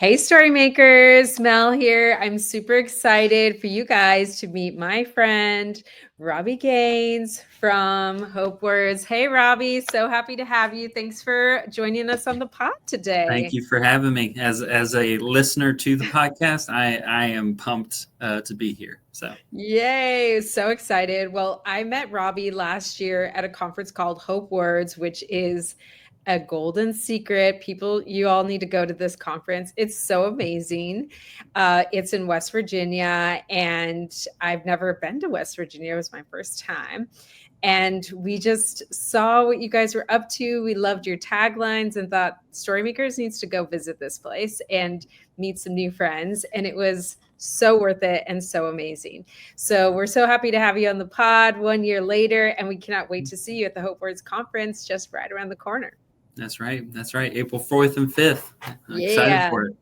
Hey, story makers, Mel here. I'm super excited for you guys to meet my friend, Robbie Gaines from HopeWords. Hey, Robbie, so happy to have you. Thanks for joining us on the pod Thank today. you for having me. As a listener to the podcast, I am pumped to be here. So Yay, so excited. Well, I met Robbie last year at a conference called HopeWords, which is a golden secret. People, you all need to go to this conference. It's so amazing. It's in West Virginia, and I've never been to West Virginia. It was my first time. And we just saw what you guys were up to. We loved your taglines and thought Storymakers needs to go visit this place and meet some new friends. And it was so worth it and so amazing. So we're so happy to have you on the pod 1 year later, and we cannot wait to see you at the Hope Words conference just right around the corner. that's right. That's right. April 4th and 5th. I'm excited Yeah. for it.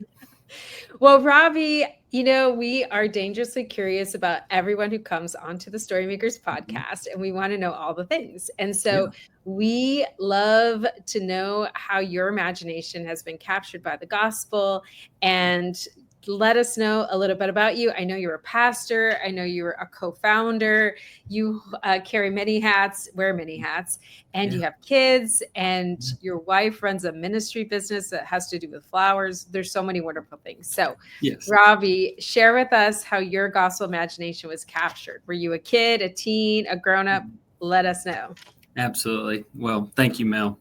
Well, Robbie, we are dangerously curious about everyone who comes onto the Storymakers podcast, and we want to know all the things. And Yeah. so we love to know how your imagination has been captured by the gospel, and let us know a little bit about you. I know you're a pastor. I know you're a co-founder. You carry many hats, wear many hats, and you Yeah. have kids, and your wife runs a ministry business that has to do with flowers. There's so many wonderful things. So, Yes. Robbie, share with us how your gospel imagination was captured. Were you a kid, a teen, a grown-up? Let us know. Absolutely. Well, thank you, Mel.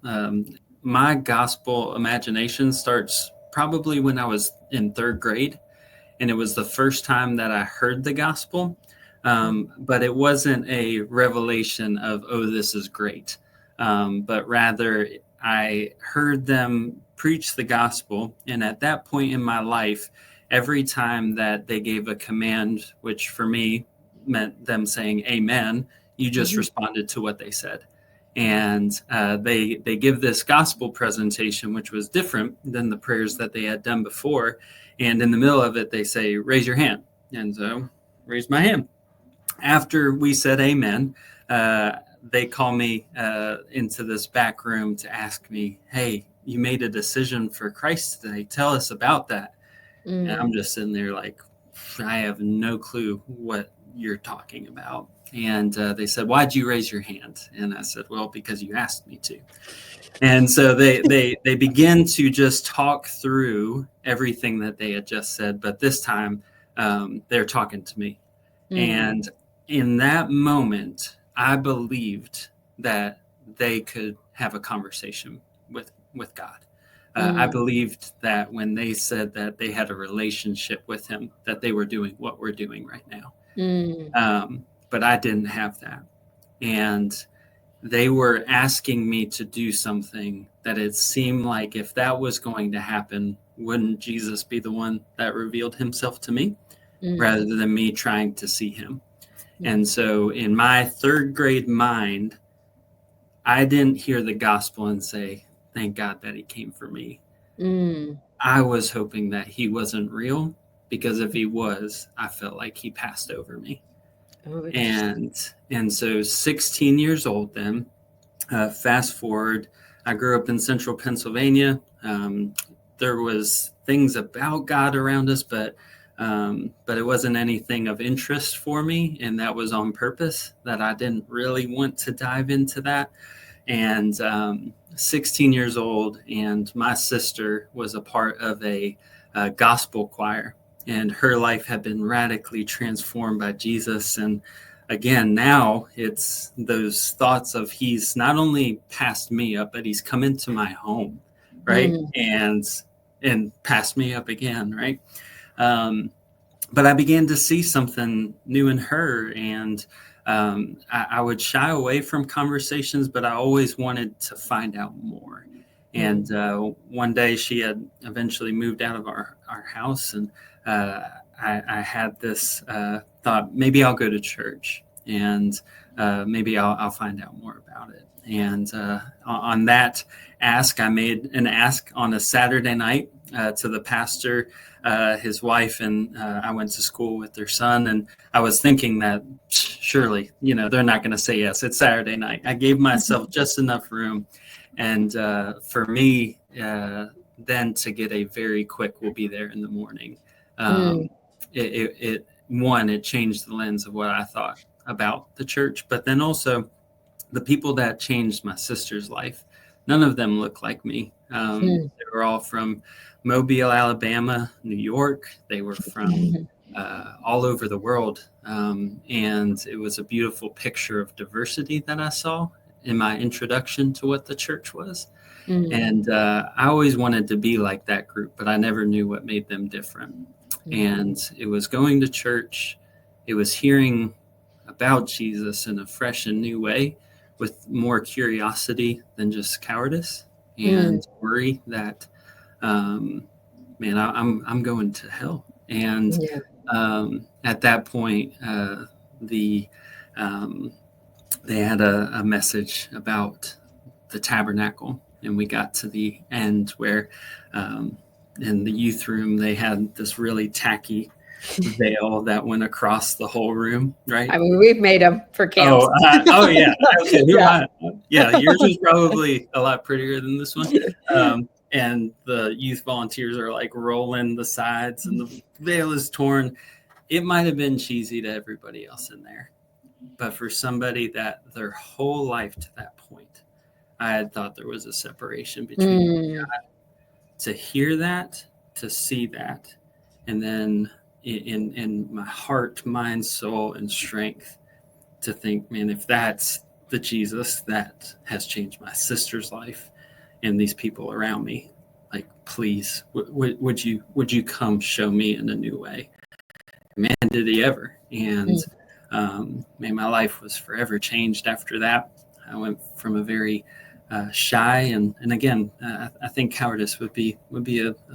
My gospel imagination starts probably when I was in third grade, and it was the first time that I heard the gospel. But it wasn't a revelation of, oh, this is great. But rather, I heard them preach the gospel. And at that point in my life, every time that they gave a command, which for me meant them saying amen, you just Mhm. responded to what they said. And they give this gospel presentation, which was different than the prayers that they had done before. And in the middle of it, they say, raise your hand. And so raise my hand. After we said amen, they call me into this back room to ask me, hey, you made a decision for Christ today. Tell us about that. And I'm Mm. just sitting there like, I have no clue what you're talking about. And they said, why'd you raise your hand? And I said, well, because you asked me to. And so they begin to just talk through everything that they had just said. But this time they're talking to me. Mm. And in that moment, I believed that they could have a conversation with God. I Mm. believed that when they said that they had a relationship with Him, that they were doing what we're doing right now. Mm. But I didn't have that. And they were asking me to do something that it seemed like if that was going to happen, wouldn't Jesus be the one that revealed Himself to me Mm. rather than me trying to see Him? Mm. And so in my third grade mind, I didn't hear the gospel and say, thank God that He came for me. Mm. I was hoping that He wasn't real, because if He was, I felt like He passed over me. Oh, interesting. And so 16 years old then, fast forward, I grew up in central Pennsylvania. There was things about God around us, but it wasn't anything of interest for me, and that was on purpose. That I didn't really want to dive into that. And 16 years old, and my sister was a part of a gospel choir, and her life had been radically transformed by Jesus. And again, now it's those thoughts of He's not only passed me up, but He's come into my home, right? Mm. And passed me up again, right? But I began to see something new in her, and I would shy away from conversations, but I always wanted to find out more. And Mm. one day she had eventually moved out of our house, and I had this thought, maybe I'll go to church, and maybe I'll find out more about it. And on that ask, I made an ask on a Saturday night to the pastor, his wife, and I went to school with their son. And I was thinking that surely, they're not going to say yes. It's Saturday night. I gave myself just enough room. And for me, than to get a very quick "we'll be there in the morning." Mm, It changed the lens of what I thought about the church, but then also the people that changed my sister's life, none of them look like me. mm, They were all from Mobile, Alabama, New York. They were from all over the world. And it was a beautiful picture of diversity that I saw in my introduction to what the church was. mm, And I always wanted to be like that group, but I never knew what made them different. mm, And it was going to church, it was hearing about Jesus in a fresh and new way with more curiosity than just cowardice mm. and worry that, man, I'm going to hell. And Yeah. at that point, the they had a message about the tabernacle, and we got to the end where in the youth room they had this really tacky veil that went across the whole room, right? I mean, we've made them for camps. Oh yeah. Okay. Yeah. Yeah, yours is probably a lot prettier than this one. And the youth volunteers are like rolling the sides, and the veil is torn. It might have been cheesy to everybody else in there, but for somebody that their whole life to that point, I had thought there was a separation between Mm, to hear that, to see that, and then in my heart, mind, soul, and strength to think, man, if that's the Jesus that has changed my sister's life and these people around me, like, please, would you come show me in a new way? Man, did he ever. And mm, man, my life was forever changed after that. I went from a very shy and again, I think cowardice would be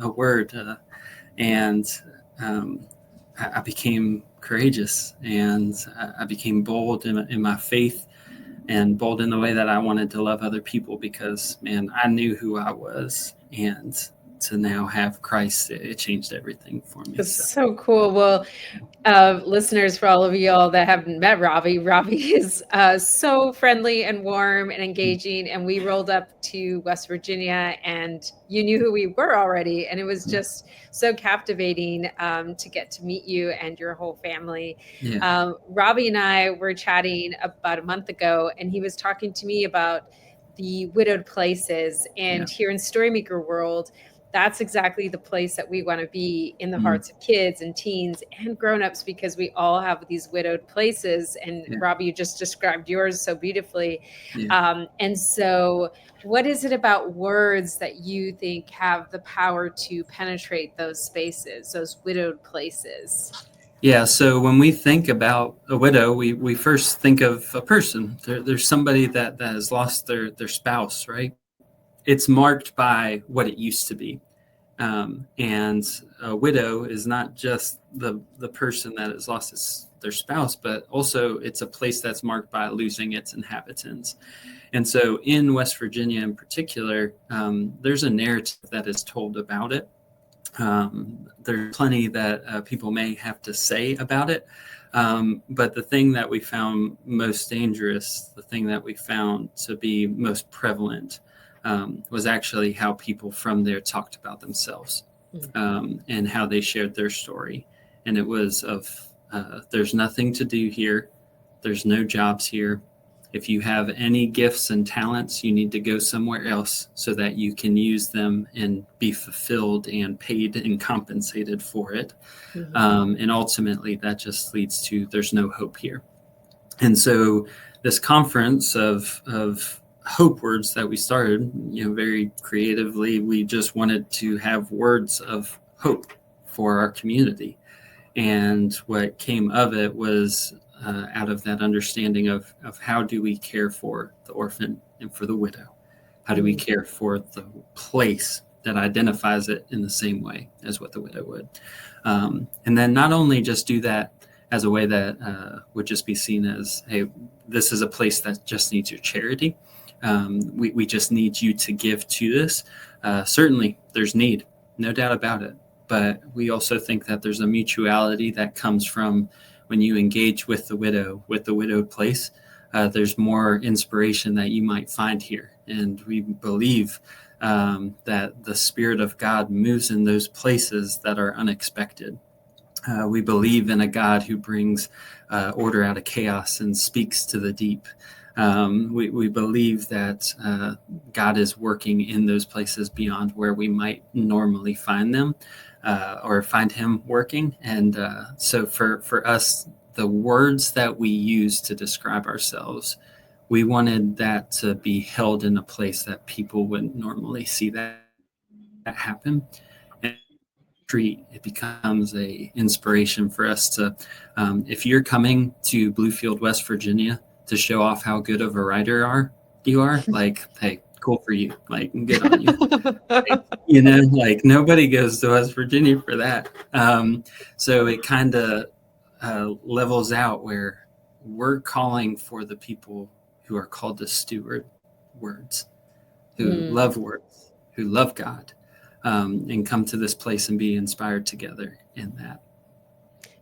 a word, and I became courageous, and I became bold in my faith, and bold in the way that I wanted to love other people, because, man, I knew who I was, and to now have Christ, it changed everything for me. it's So so cool. Well, listeners, for all of y'all that haven't met Robbie, Robbie is so friendly and warm and engaging. And we rolled up to West Virginia, and you knew who we were already. And it was just so captivating to get to meet you and your whole family. yeah, Robbie and I were chatting about a month ago, and he was talking to me about the widowed places. yeah, And here in Storymaker World, that's exactly the place that we want to be in the mm, hearts of kids and teens and grown-ups, because we all have these widowed places. And yeah, Robbie, you just described yours so beautifully. yeah. And so what is it about words that you think have the power to penetrate those spaces, those widowed places? Yeah, so when we think about a widow, we first think of a person. There's somebody that has lost their spouse, right? It's marked by what it used to be. And a widow is not just the person that has lost their spouse, but also it's a place that's marked by losing its inhabitants. And so in West Virginia in particular, there's a narrative that is told about it. There's plenty that people may have to say about it. But the thing that we found most dangerous, the thing that we found to be most prevalent, was actually how people from there talked about themselves, and how they shared their story. And it was of, there's nothing to do here. There's no jobs here. If you have any gifts and talents, you need to go somewhere else so that you can use them and be fulfilled and paid and compensated for it. Mm-hmm. And ultimately, that just leads to there's no hope here. And so this conference of HopeWords that we started, very creatively, we just wanted to have words of hope for our community. And what came of it was out of that understanding of how do we care for the orphan and for the widow? How do we care for the place that identifies it in the same way as what the widow would? And then not only just do that as a way that would just be seen as, hey, this is a place that just needs your charity. We just need you to give to this. Certainly, there's need, no doubt about it. But we also think that there's a mutuality that comes from when you engage with the widow, with the widowed place. There's more inspiration that you might find here. And we believe that the Spirit of God moves in those places that are unexpected. We believe in a God who brings order out of chaos and speaks to the deep. We believe that God is working in those places beyond where we might normally find them, or find him working. And so for us, the words that we use to describe ourselves, we wanted that to be held in a place that people wouldn't normally see that happen. And it becomes a inspiration for us to, if you're coming to Bluefield, West Virginia, to show off how good of a writer you are, like, hey, cool for you, like, good on you. Like, nobody goes to West Virginia for that. So it kind of levels out where we're calling for the people who are called to steward words, who love words, who love God, and come to this place and be inspired together in that.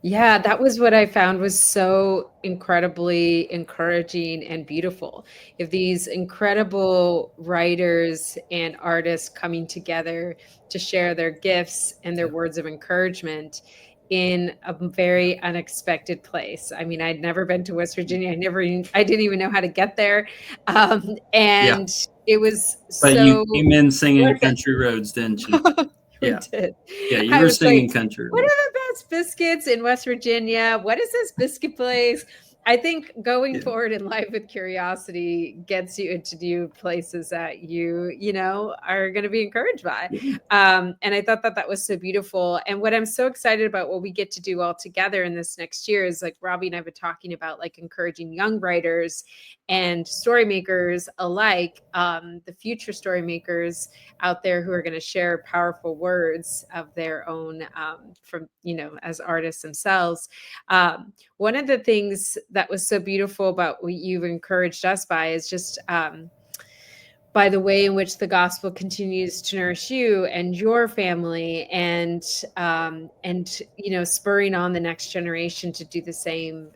Yeah, that was what I found was so incredibly encouraging and beautiful. If these incredible writers and artists coming together to share their gifts and their words of encouragement in a very unexpected place. I mean, I'd never been to West Virginia. I didn't even know how to get there. Yeah. And it was But you so came in singing Country Roads, didn't you? we Yeah. did. Yeah, you I were was like, singing Country what Roads. are the best biscuits in West Virginia? What is this biscuit place? I think going forward in life with curiosity gets you into new places that you know, are going to be encouraged by. And I thought that that was so beautiful. And what I'm so excited about what we get to do all together in this next year is, like, Robbie and I have been talking about, like, encouraging young writers and story makers alike, the future story makers out there who are going to share powerful words of their own, from, you know, as artists themselves. One of the things that was so beautiful about what you've encouraged us by is just, by the way in which the gospel continues to nourish you and your family, and you know, spurring on the next generation to do the same,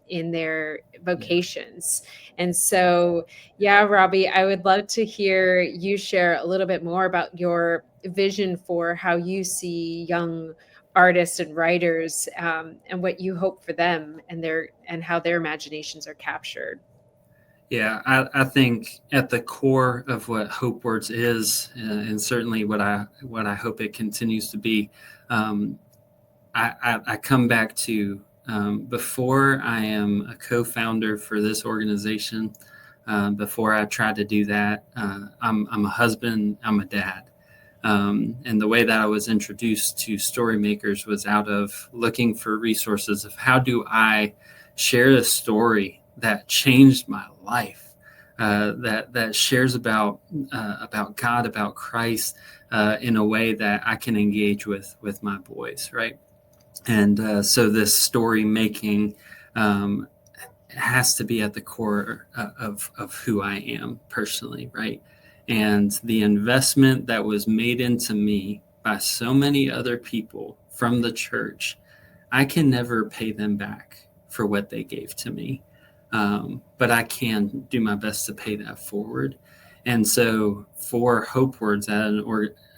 in their vocations. And so, yeah, Robbie, I would love to hear you share a little bit more about your vision for how you see young artists and writers, and what you hope for them and how their imaginations are captured. Yeah, I think at the core of what HopeWords is, and certainly what I hope it continues to be, I come back to, before I am a co-founder for this organization, before I try to do that, I'm a husband, I'm a dad. And the way that I was introduced to story makers was out of looking for resources of how do I share a story that changed my life, that shares about God, about Christ, in a way that I can engage with my boys, right? And so this story making has to be at the core of who I am personally, right? And the investment that was made into me by so many other people from the church, I can never pay them back for what they gave to me. But I can do my best to pay that forward. And so for HopeWords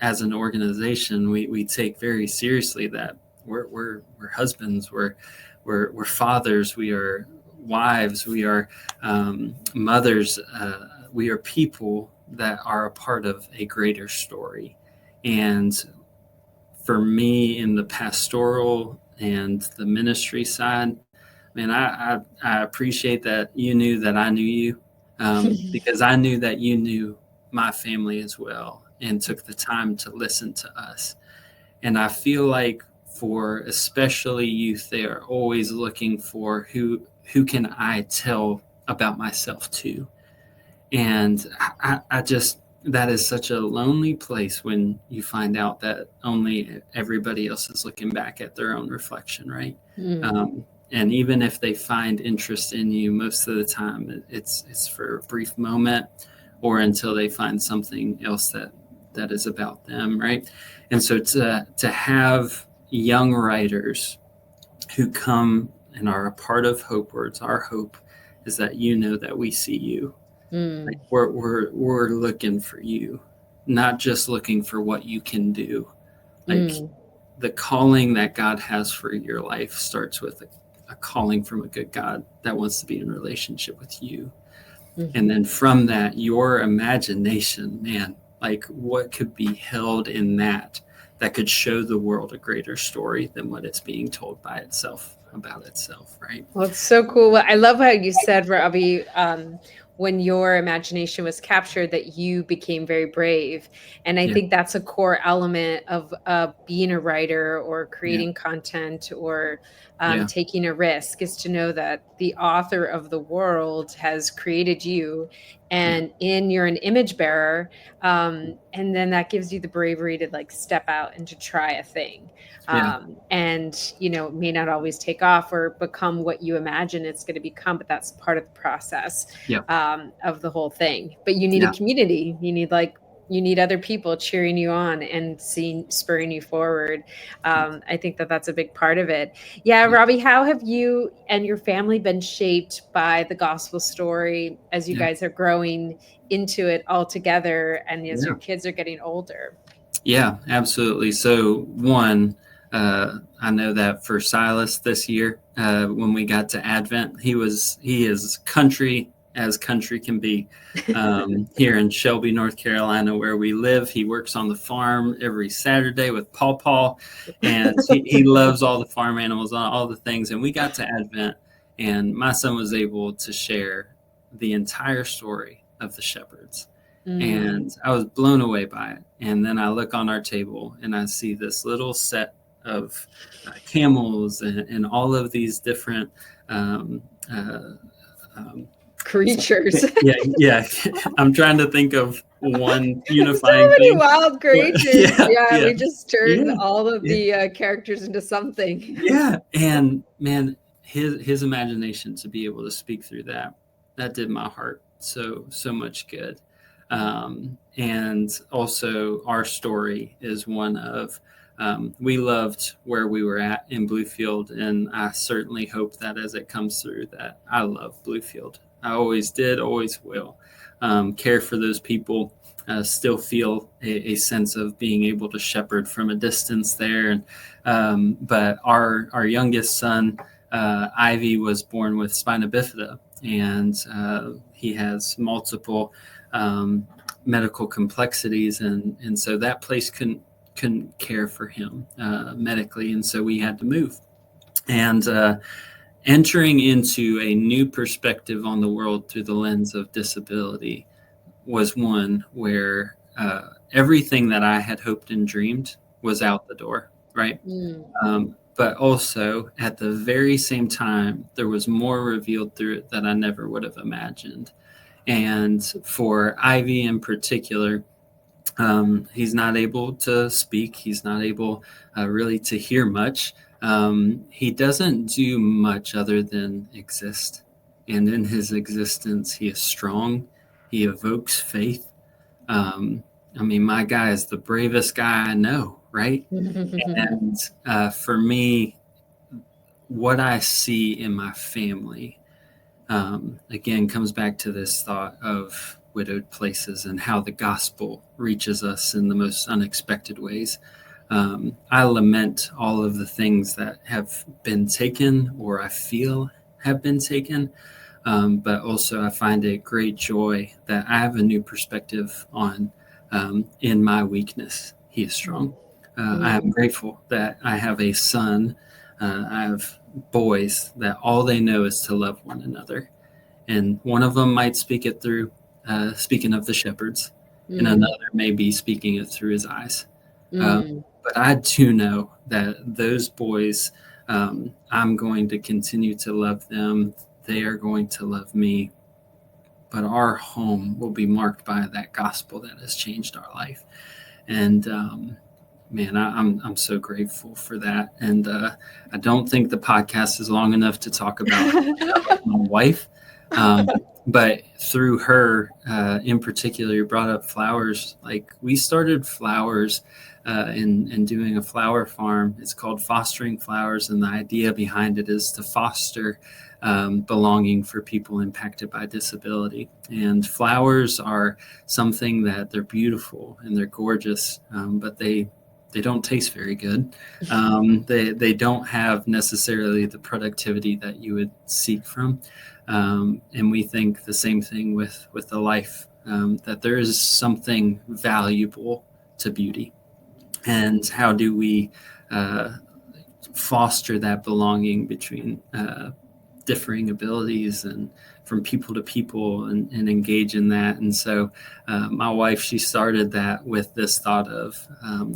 as an organization, we take very seriously that we're husbands, we're fathers, we are wives, we are mothers, we are people that are a part of a greater story. And for me, in the pastoral and the ministry side, man, I appreciate that you knew that I knew you, because I knew that you knew my family as well and took the time to listen to us. And I feel like for especially youth, they are always looking for who can I tell about myself to. And I just, that is such a lonely place when you find out that only everybody else is looking back at their own reflection, right? And even if they find interest in you, most of the time it's for a brief moment or until they find something else that is about them, right? And so to have young writers who come and are a part of HopeWords, our hope is that you know that we see you. Like we're looking for you. not just looking for what you can do. Like Mm, the calling that God has for your life starts with a calling from a good God that wants to be in relationship with you. And mhm. then from that, your imagination, man, like what could be held in that could show the world a greater story than what it's being told by itself about itself, right? Well, it's so cool. Well, I love how you said, Robbie, when your imagination was captured, that you became very brave. And I Yeah, think that's a core element of being a writer or yeah, creating content or yeah, taking a risk, is to know that the author of the world has created you, yeah, and you're an image bearer. And then that gives you the bravery to like step out and to try a thing. yeah, And it may not always take off or become what you imagine it's going to become, but that's part of the process yeah, of the whole thing. But you need a yeah, community. You need other people cheering you on and spurring you forward. I think that that's a big part of it. Yeah, yeah, Robbie, how have you and your family been shaped by the gospel story as you yeah, guys are growing into it all together and as your yeah. kids are getting older? Yeah, absolutely. So one, I know that for Silas this year, when we got to Advent, he is country as country can be. Here in Shelby, North Carolina, where we live, he works on the farm every Saturday with Paw Paw, and he loves all the farm animals, all the things. And we got to Advent, and my son was able to share the entire story of the shepherds, Mm. and I was blown away by it. And then I look on our table and I see this little set of camels and all of these different um, uh, um, Creatures. yeah, yeah. I'm trying to think of one So unifying many thing. wild creatures. Yeah, Yeah, yeah, we just turned yeah, all of yeah, the characters into something. yeah. And man, his imagination to be able to speak through that did my heart so much good. And also our story is one of we loved where we were at in Bluefield, and I certainly hope that as it comes through that I love Bluefield. I always did, always will. Care for those people. Still feel a sense of being able to shepherd from a distance there. And but our youngest son, Ivy, was born with spina bifida, and he has multiple um, medical complexities, and so that place couldn't care for him medically, and so we had to move. And entering into a new perspective on the world through the lens of disability was one where everything that I had hoped and dreamed was out the door, right? Mm. But also at the very same time, there was more revealed through it that I never would have imagined. And for Ivy in particular, he's not able to speak. He's not able really to hear much. He doesn't do much other than exist. And in his existence, he is strong. He evokes faith. Um, I mean, my guy is the bravest guy I know, right? And for me, what I see in my family, again, comes back to this thought of widowed places and how the gospel reaches us in the most unexpected ways. I lament all of the things that have been taken or I feel have been taken, but also I find it great joy that I have a new perspective on in my weakness. He is strong. I am Mm. grateful that I have a son. I have boys that all they know is to love one another. And one of them might speak it through, speaking of the shepherds, and Mm. another may be speaking it through his eyes. Mm. But I do know that those boys, I'm going to continue to love them. They are going to love me. But our home will be marked by that gospel that has changed our life. And man, I'm so grateful for that. And I don't think the podcast is long enough to talk about how I love my wife. Um, but through her in particular, you brought up flowers. Like we started flowers in doing a flower farm. It's called Fostering Flowers, and the idea behind it is to foster belonging for people impacted by disability. And flowers are something that they're beautiful and they're gorgeous, but they don't taste very good. They don't have necessarily the productivity that you would seek from. And we think the same thing with the life, that there is something valuable to beauty. And how do we foster that belonging between differing abilities and from people to people, and engage in that? And so my wife, she started that with this thought of,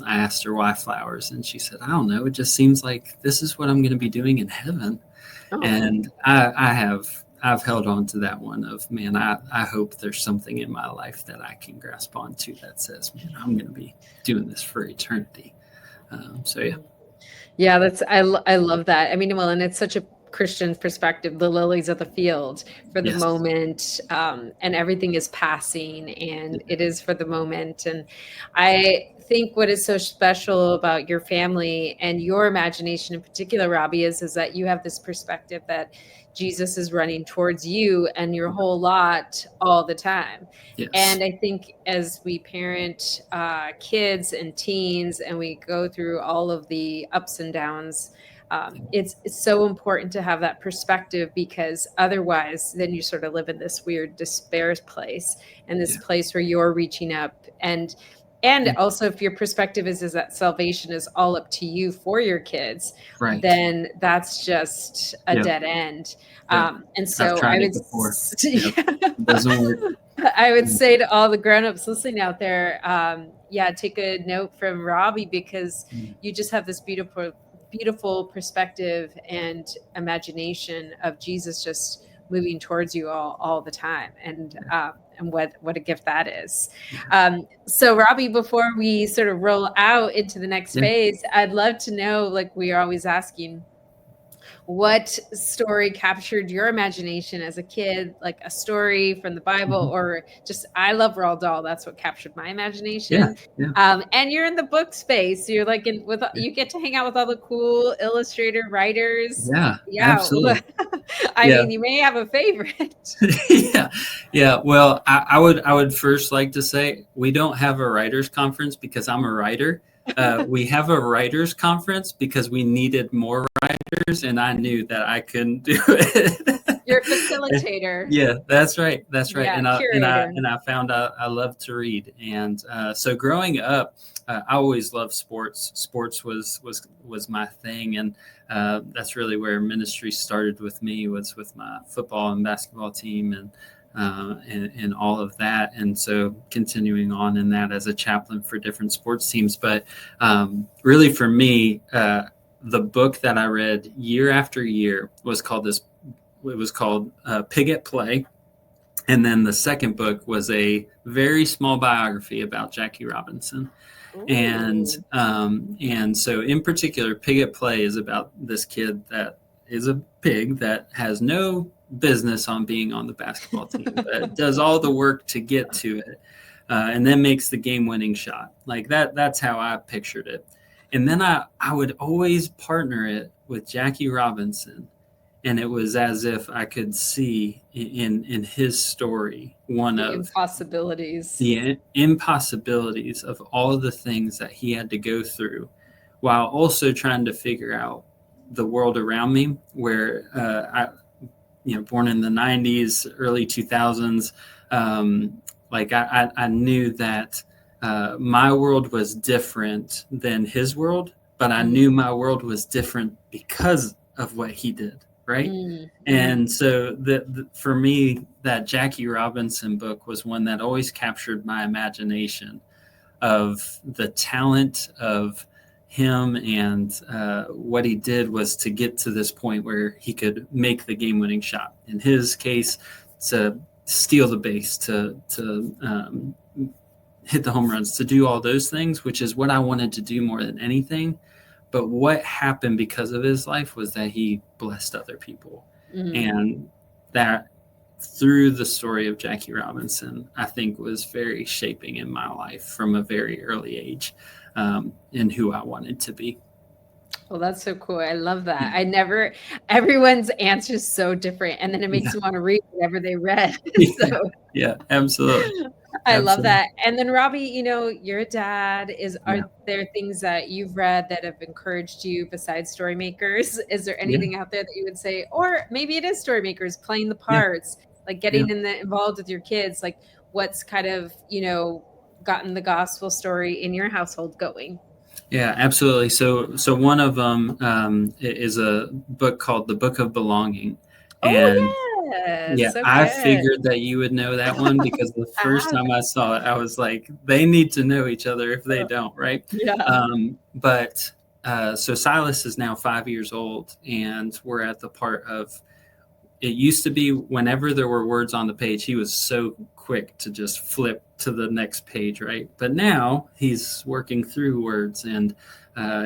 I asked her why flowers, and she said, I don't know, it just seems like this is what I'm going to be doing in heaven. Oh. And I've held on to that one of, man, I hope there's something in my life that I can grasp onto that says, man, I'm going to be doing this for eternity. So yeah. Yeah, I love that. I mean, well, and it's such a Christian perspective, the lilies of the field for the moment, and everything is passing, and it is for the moment. And I think what is so special about your family and your imagination in particular, Robbie, is that you have this perspective that Jesus is running towards you and your whole lot all the time. Yes. And I think as we parent kids and teens, and we go through all of the ups and downs, it's so important to have that perspective, because otherwise then you sort of live in this weird despair place, and this place where you're reaching up. And also, if your perspective is that salvation is all up to you for your kids, right, then that's just a dead end. And so I would, doesn't work. I would say to all the grownups listening out there, take a note from Robbie, because you just have this beautiful perspective and imagination of Jesus just moving towards you all the time. And what a gift that is. So Robbie, before we sort of roll out into the next phase, I'd love to know, like we are always asking, what story captured your imagination as a kid, like a story from the Bible, or just, I love Roald Dahl. That's what captured my imagination. And you're in the book space. You're like you get to hang out with all the cool illustrator writers. Yeah, absolutely. I mean, you may have a favorite. Well, I would first like to say we don't have a writers conference because I'm a writer. We have a writers conference because we needed more writers, and I knew that I couldn't do it. You're a facilitator. Yeah, that's right. Yeah, and I found I love to read, and so growing up, I always loved sports. Sports was my thing, and that's really where ministry started with me, was with my football and basketball team, and all of that. And so continuing on in that as a chaplain for different sports teams. But really for me, the book that I read year after year was called Pig at Play. And then the second book was a very small biography about Jackie Robinson. Ooh. And so in particular, Pig at Play is about this kid that is a pig that has no business on being on the basketball team, but does all the work to get to it, and then makes the game-winning shot. Like that's how I pictured it. And then I would always partner it with Jackie Robinson, and it was as if I could see in his story the impossibilities of all of the things that he had to go through, while also trying to figure out the world around me, where born in the 90s, early 2000s, I knew that my world was different than his world, but I knew my world was different because of what he did, right? Mm-hmm. And so for me, that Jackie Robinson book was one that always captured my imagination of the talent of him, and what he did was to get to this point where he could make the game-winning shot. In his case, to steal the base, to hit the home runs, to do all those things, which is what I wanted to do more than anything. But what happened because of his life was that he blessed other people. Mm-hmm. And that, through the story of Jackie Robinson, I think was very shaping in my life from a very early age. and who I wanted to be. Well, that's so cool. I love that. Yeah, Everyone's answer is so different, and then it makes yeah, you want to read whatever they read. So yeah, yeah, absolutely, I love absolutely. that. And then Robbie, you're a dad. Are Yeah, there things that you've read that have encouraged you besides story makers? Is there yeah, anything out there that you would say, or maybe it is story makers playing the yeah, parts, like yeah. getting involved with your kids, like what's kind of, gotten the gospel story in your household going? Yeah, absolutely. So one of them is a book called The Book of Belonging, and Oh yeah, yeah, so I good. figured that you would know that one because the I first have. time I saw it, I was like, they need to know each other if they don't, right? Yeah. But so Silas is now 5 years old, and we're at the part of it used to be whenever there were words on the page, he was so quick to just flip to the next page, right? But now he's working through words and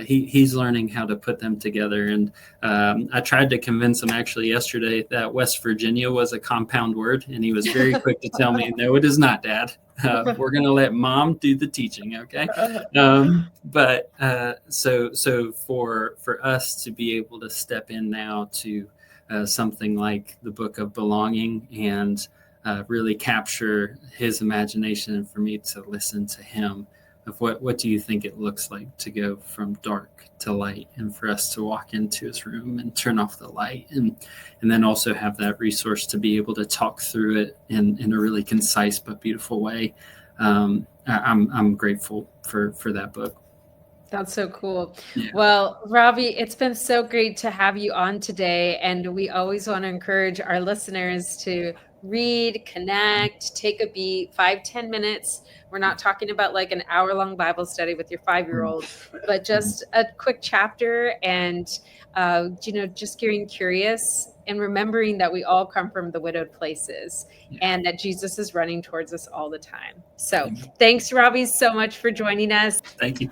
he's learning how to put them together. And I tried to convince him actually yesterday that West Virginia was a compound word, and he was very quick to tell me, "No, it is not, Dad. We're going to let Mom do the teaching, okay?" So for us to be able to step in now to something like the Book of Belonging and really capture his imagination, and for me to listen to him of what do you think it looks like to go from dark to light, and for us to walk into his room and turn off the light, and then also have that resource to be able to talk through it in a really concise but beautiful way. I'm grateful for that book. That's so cool. Yeah, Well, Robbie, it's been so great to have you on today. And we always want to encourage our listeners to read, connect, take a beat, 5-10 minutes. We're not talking about like an hour-long Bible study with your 5-year-old, but just a quick chapter and, just getting curious and remembering that we all come from the widowed places yeah. and that Jesus is running towards us all the time. So thanks, Robbie, so much for joining us. Thank you.